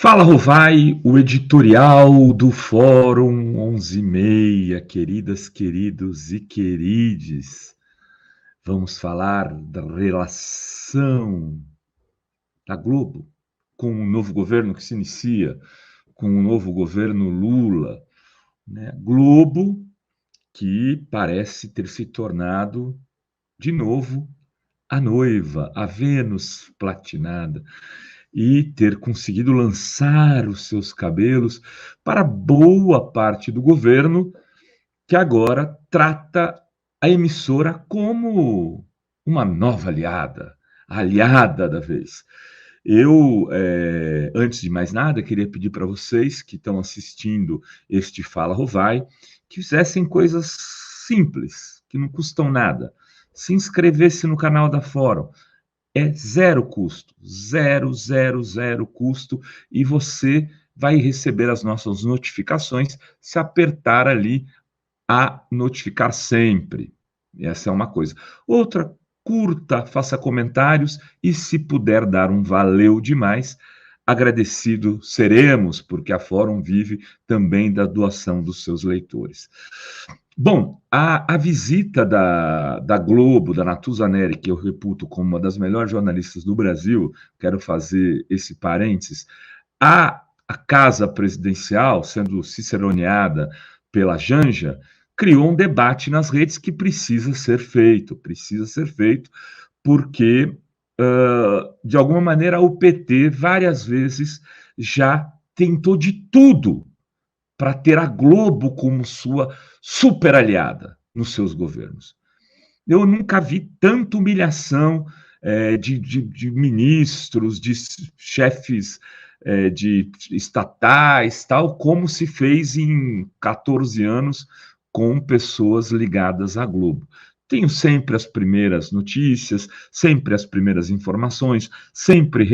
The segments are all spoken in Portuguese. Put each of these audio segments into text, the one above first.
Fala, Rovai, o editorial do Fórum 11:30, queridas, queridos e querides. Vamos falar da relação da Globo com o novo governo que se inicia, com o novo governo Lula, né? Globo que parece ter se tornado, de novo, a noiva, a Vênus platinada, e ter conseguido lançar os seus cabelos para boa parte do governo, que agora trata a emissora como uma nova aliada, a aliada da vez. Eu, antes de mais nada, queria pedir para vocês que estão assistindo este Fala Rovai, que fizessem coisas simples, que não custam nada. Se inscrevesse no canal da Fórum, é zero custo, zero custo, e você vai receber as nossas notificações se apertar ali a notificar sempre. Essa é uma coisa. Outra, curta, faça comentários e, se puder dar um valeu demais, agradecido seremos, porque a Fórum vive também da doação dos seus leitores. Bom, a visita da Globo, da Natuza Neri, que eu reputo como uma das melhores jornalistas do Brasil, quero fazer esse parênteses, a Casa Presidencial, sendo ciceroneada pela Janja, criou um debate nas redes que precisa ser feito, porque, de alguma maneira, o PT várias vezes já tentou de tudo para ter a Globo como sua super aliada nos seus governos. Eu nunca vi tanta humilhação de ministros, de chefes de estatais, tal, como se fez em 14 anos com pessoas ligadas à Globo. Tenho sempre as primeiras notícias, sempre as primeiras informações, sempre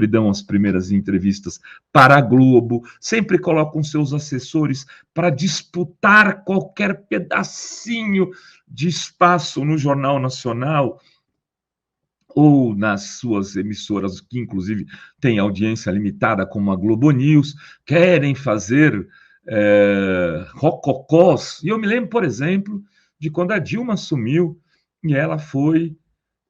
dão as primeiras entrevistas para a Globo, sempre colocam seus assessores para disputar qualquer pedacinho de espaço no Jornal Nacional ou nas suas emissoras, que inclusive têm audiência limitada, como a Globo News, querem fazer rococós. E eu me lembro, por exemplo, de quando a Dilma assumiu e ela foi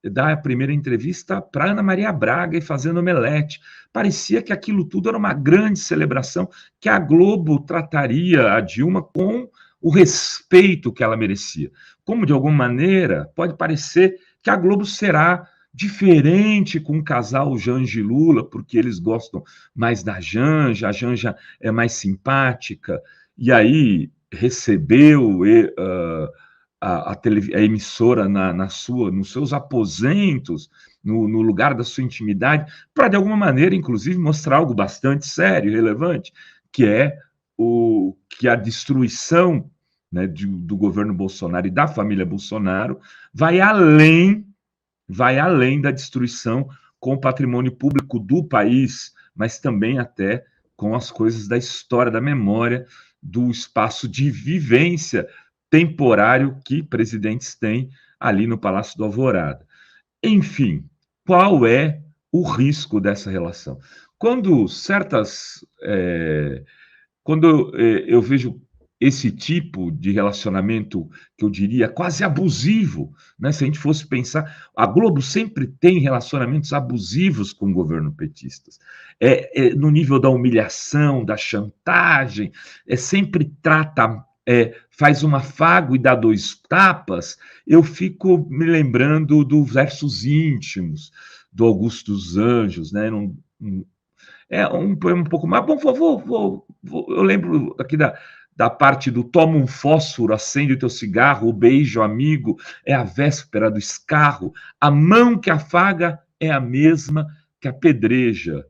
dar a primeira entrevista para Ana Maria Braga e fazendo omelete. Parecia que aquilo tudo era uma grande celebração, que a Globo trataria a Dilma com o respeito que ela merecia. Como, de alguma maneira, pode parecer que a Globo será diferente com o casal Janja e Lula, porque eles gostam mais da Janja, a Janja é mais simpática, e aí recebeu a emissora nos seus aposentos, no lugar da sua intimidade, para, de alguma maneira, inclusive, mostrar algo bastante sério e relevante, que é que a destruição, né, do governo Bolsonaro e da família Bolsonaro vai além da destruição com o patrimônio público do país, mas também até com as coisas da história, da memória, do espaço de vivência temporário que presidentes têm ali no Palácio do Alvorada. Enfim, qual é o risco dessa relação? Quando eu vejo esse tipo de relacionamento, que eu diria quase abusivo, né? Se a gente fosse pensar, a Globo sempre tem relacionamentos abusivos com o governo petistas. No nível da humilhação, da chantagem, sempre trata, faz um afago e dá dois tapas. Eu fico me lembrando dos Versos Íntimos, do Augusto dos Anjos, né? É um poema um pouco mais. Bom, eu lembro aqui da parte do toma um fósforo, acende o teu cigarro, o beijo amigo é a véspera do escarro, a mão que afaga é a mesma que apedreja.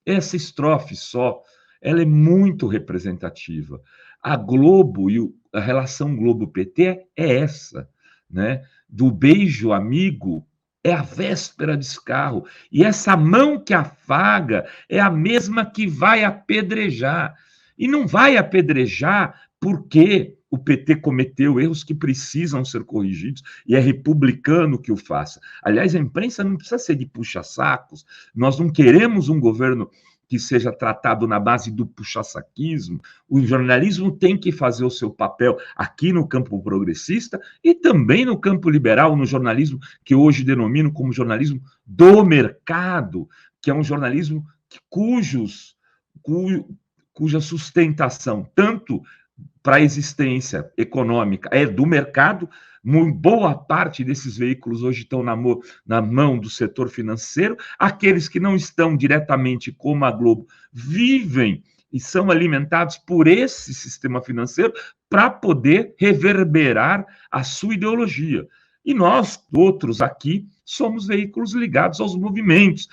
Essa estrofe só, ela é muito representativa. A Globo e a relação Globo-PT é essa, né? Do beijo amigo é a véspera de escarro. E essa mão que afaga é a mesma que vai apedrejar. E não vai apedrejar porque o PT cometeu erros que precisam ser corrigidos e é republicano que o faça. Aliás, a imprensa não precisa ser de puxa-sacos. Nós não queremos um governo que seja tratado na base do puxa-saquismo. O jornalismo tem que fazer o seu papel aqui no campo progressista e também no campo liberal, no jornalismo que hoje denomino como jornalismo do mercado, que é um jornalismo cuja sustentação, tanto para a existência econômica é do mercado. Boa parte desses veículos hoje estão na mão do setor financeiro. Aqueles que não estão diretamente, como a Globo, vivem e são alimentados por esse sistema financeiro para poder reverberar a sua ideologia. E nós, outros aqui, somos veículos ligados aos movimentos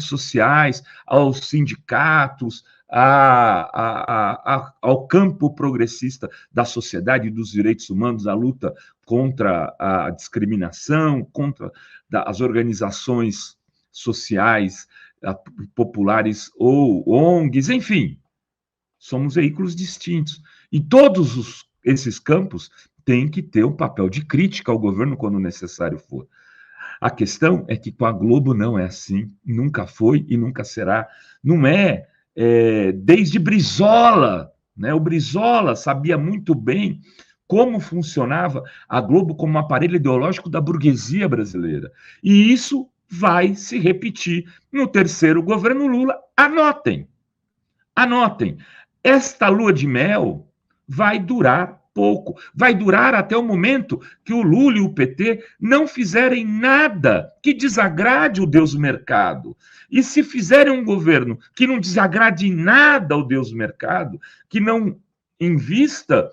sociais, aos sindicatos, ao campo progressista da sociedade e dos direitos humanos, a luta contra a discriminação, contra as organizações sociais populares ou ONGs, enfim, somos veículos distintos. E todos esses campos têm que ter um papel de crítica ao governo quando necessário for. A questão é que com a Globo não é assim, nunca foi e nunca será. Não é desde Brizola, né? O Brizola sabia muito bem como funcionava a Globo como um aparelho ideológico da burguesia brasileira. E isso vai se repetir no terceiro governo Lula. Anotem, esta lua de mel vai durar pouco, vai durar até o momento que o Lula e o PT não fizerem nada que desagrade o Deus mercado. E se fizerem um governo que não desagrade nada ao Deus mercado, que não invista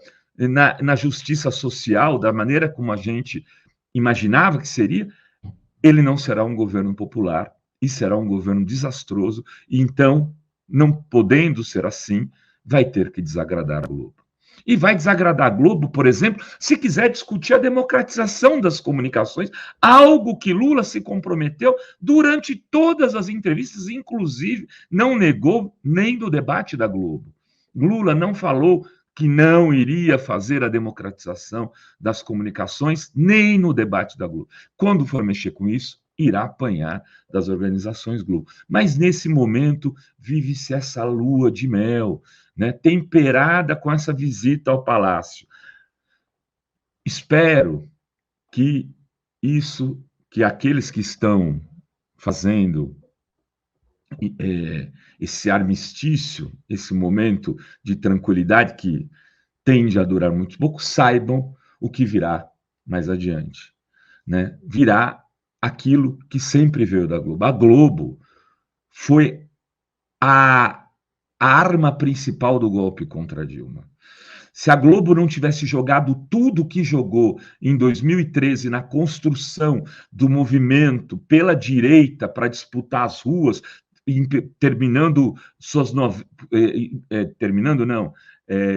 na justiça social da maneira como a gente imaginava que seria, ele não será um governo popular e será um governo desastroso. E então, não podendo ser assim, vai ter que desagradar a Globo. E vai desagradar a Globo, por exemplo, se quiser discutir a democratização das comunicações, algo que Lula se comprometeu durante todas as entrevistas, inclusive não negou nem do debate da Globo. Lula não falou que não iria fazer a democratização das comunicações, nem no debate da Globo. Quando for mexer com isso, irá apanhar das organizações Globo. Mas, nesse momento, vive-se essa lua de mel, né, temperada com essa visita ao Palácio. Espero que que aqueles que estão fazendo esse armistício, esse momento de tranquilidade que tende a durar muito pouco, saibam o que virá mais adiante, né? Virá aquilo que sempre veio da Globo. A Globo foi a arma principal do golpe contra Dilma. Se a Globo não tivesse jogado tudo que jogou em 2013 na construção do movimento pela direita para disputar as ruas,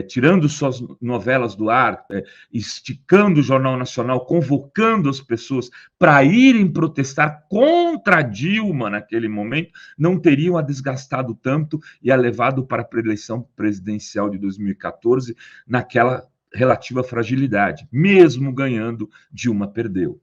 tirando suas novelas do ar, esticando o Jornal Nacional, convocando as pessoas para irem protestar contra Dilma naquele momento, não teriam a desgastado tanto e a levado para a eleição presidencial de 2014 naquela relativa fragilidade. Mesmo ganhando, Dilma perdeu.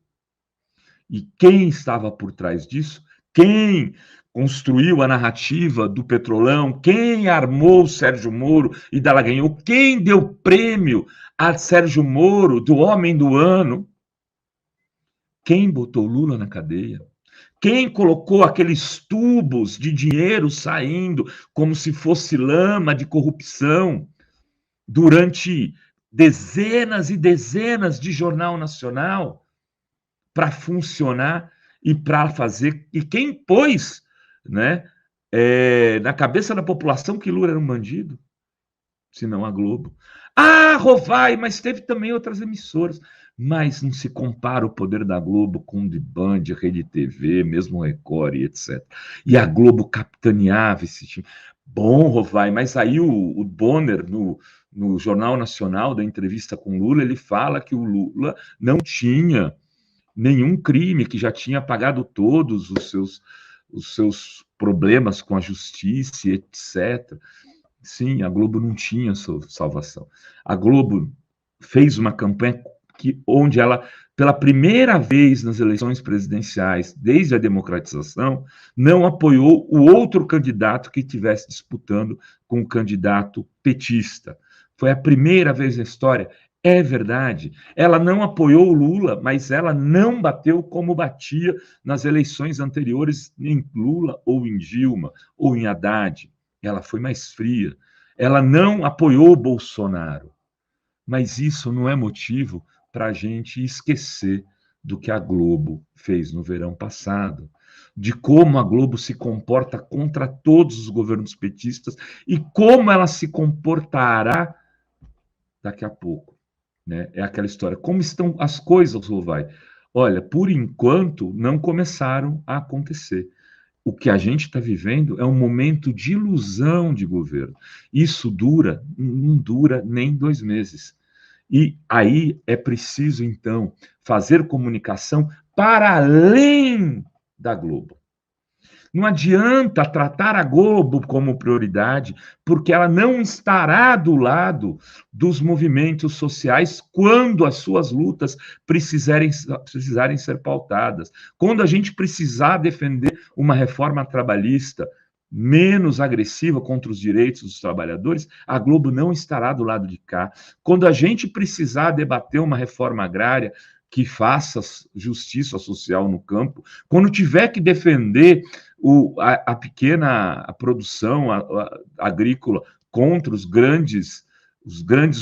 E quem estava por trás disso? Quem construiu a narrativa do Petrolão? Quem armou o Sérgio Moro e dela ganhou? Quem deu prêmio a Sérgio Moro do Homem do Ano? Quem botou Lula na cadeia? Quem colocou aqueles tubos de dinheiro saindo como se fosse lama de corrupção durante dezenas e dezenas de jornal nacional para funcionar e para fazer? E quem pôs, né, na cabeça da população que Lula era um bandido? Se não a Globo. Ah, Rovai, mas teve também outras emissoras. Mas não se compara o poder da Globo com o de Band, Rede TV, mesmo Record e etc. E a Globo capitaneava esse time. Bom, Rovai, mas aí o Bonner, no Jornal Nacional, da entrevista com Lula, ele fala que o Lula não tinha nenhum crime, que já tinha pagado todos os seus problemas com a justiça, etc. Sim, a Globo não tinha salvação. A Globo fez uma campanha onde ela, pela primeira vez nas eleições presidenciais, desde a democratização, não apoiou o outro candidato que estivesse disputando com o candidato petista. Foi a primeira vez na história. É verdade. Ela não apoiou o Lula, mas ela não bateu como batia nas eleições anteriores em Lula ou em Dilma ou em Haddad. Ela foi mais fria. Ela não apoiou o Bolsonaro. Mas isso não é motivo para a gente esquecer do que a Globo fez no verão passado, de como a Globo se comporta contra todos os governos petistas e como ela se comportará daqui a pouco. Né? É aquela história. Como estão as coisas, Rovai? Olha, por enquanto, não começaram a acontecer. O que a gente está vivendo é um momento de ilusão de governo. Isso não dura nem 2 meses. E aí é preciso, então, fazer comunicação para além da Globo. Não adianta tratar a Globo como prioridade, porque ela não estará do lado dos movimentos sociais quando as suas lutas precisarem ser pautadas. Quando a gente precisar defender uma reforma trabalhista menos agressiva contra os direitos dos trabalhadores, a Globo não estará do lado de cá. Quando a gente precisar debater uma reforma agrária que faça justiça social no campo, quando tiver que defender a pequena produção agrícola contra os grandes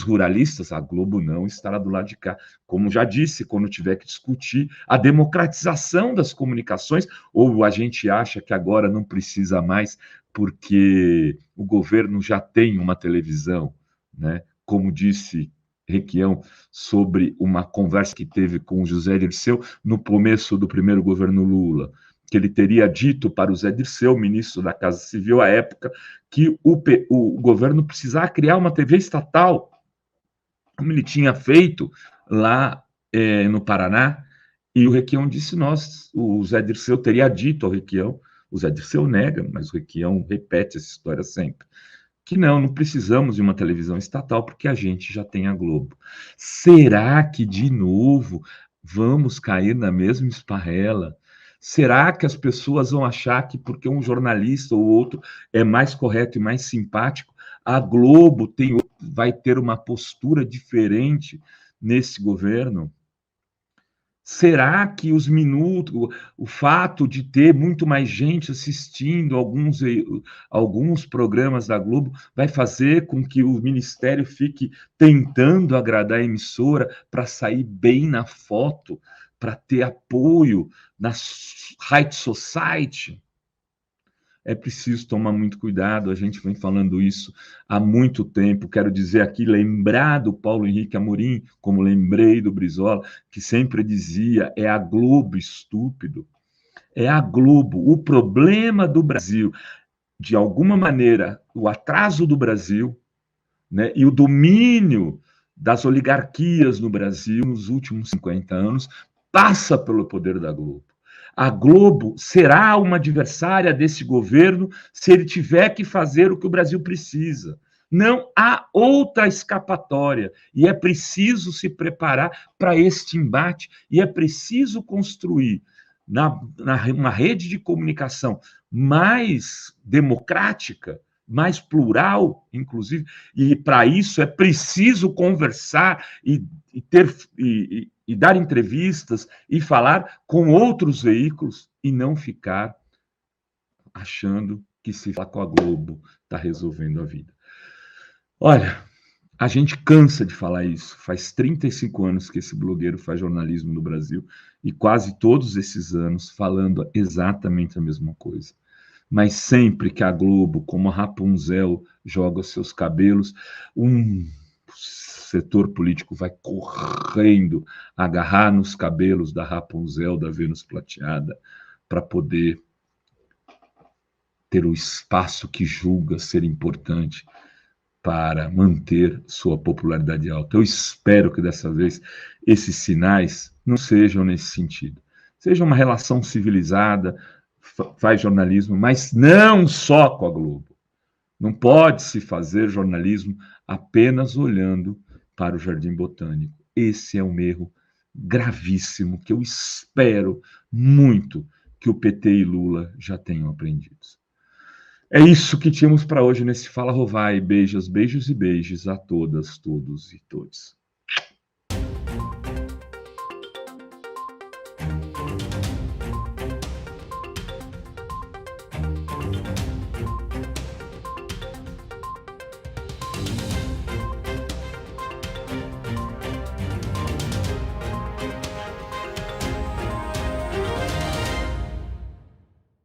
ruralistas, a Globo não estará do lado de cá. Como já disse, quando tiver que discutir a democratização das comunicações, ou a gente acha que agora não precisa mais, porque o governo já tem uma televisão, né? Como disse Requião sobre uma conversa que teve com o José Dirceu no começo do primeiro governo Lula, que ele teria dito para o Zé Dirceu, ministro da Casa Civil à época, que o governo precisava criar uma TV estatal, como ele tinha feito lá no Paraná, e o Requião disse, o Zé Dirceu teria dito ao Requião, o Zé Dirceu nega, mas o Requião repete essa história sempre, que não precisamos de uma televisão estatal porque a gente já tem a Globo. Será que, de novo, vamos cair na mesma esparrela? Será que as pessoas vão achar que porque um jornalista ou outro é mais correto e mais simpático, a Globo vai ter uma postura diferente nesse governo? Será que os minutos, o fato de ter muito mais gente assistindo alguns programas da Globo vai fazer com que o Ministério fique tentando agradar a emissora para sair bem na foto, para ter apoio na High Society? É preciso tomar muito cuidado, a gente vem falando isso há muito tempo. Quero dizer aqui, lembrar do Paulo Henrique Amorim, como lembrei do Brizola, que sempre dizia, é a Globo, estúpido. É a Globo. O problema do Brasil, de alguma maneira, o atraso do Brasil, né, e o domínio das oligarquias no Brasil nos últimos 50 anos, passa pelo poder da Globo. A Globo será uma adversária desse governo se ele tiver que fazer o que o Brasil precisa. Não há outra escapatória. E é preciso se preparar para este embate. E é preciso construir uma rede de comunicação mais democrática, mais plural, inclusive. E para isso é preciso conversar e dar entrevistas e falar com outros veículos e não ficar achando que se falar com a Globo está resolvendo a vida. Olha, a gente cansa de falar isso. Faz 35 anos que esse blogueiro faz jornalismo no Brasil e quase todos esses anos falando exatamente a mesma coisa. Mas sempre que a Globo, como a Rapunzel, joga seus cabelos, setor político vai correndo agarrar nos cabelos da Rapunzel, da Vênus Prateada, para poder ter o espaço que julga ser importante para manter sua popularidade alta. Eu espero que dessa vez esses sinais não sejam nesse sentido. Seja uma relação civilizada, faz jornalismo, mas não só com a Globo. Não pode se fazer jornalismo apenas olhando para o Jardim Botânico. esse é um erro gravíssimo que eu espero muito que o PT e Lula já tenham aprendido. É isso que tínhamos para hoje nesse Fala Rovai. Beijos, beijos e beijos a todas, todos e todos.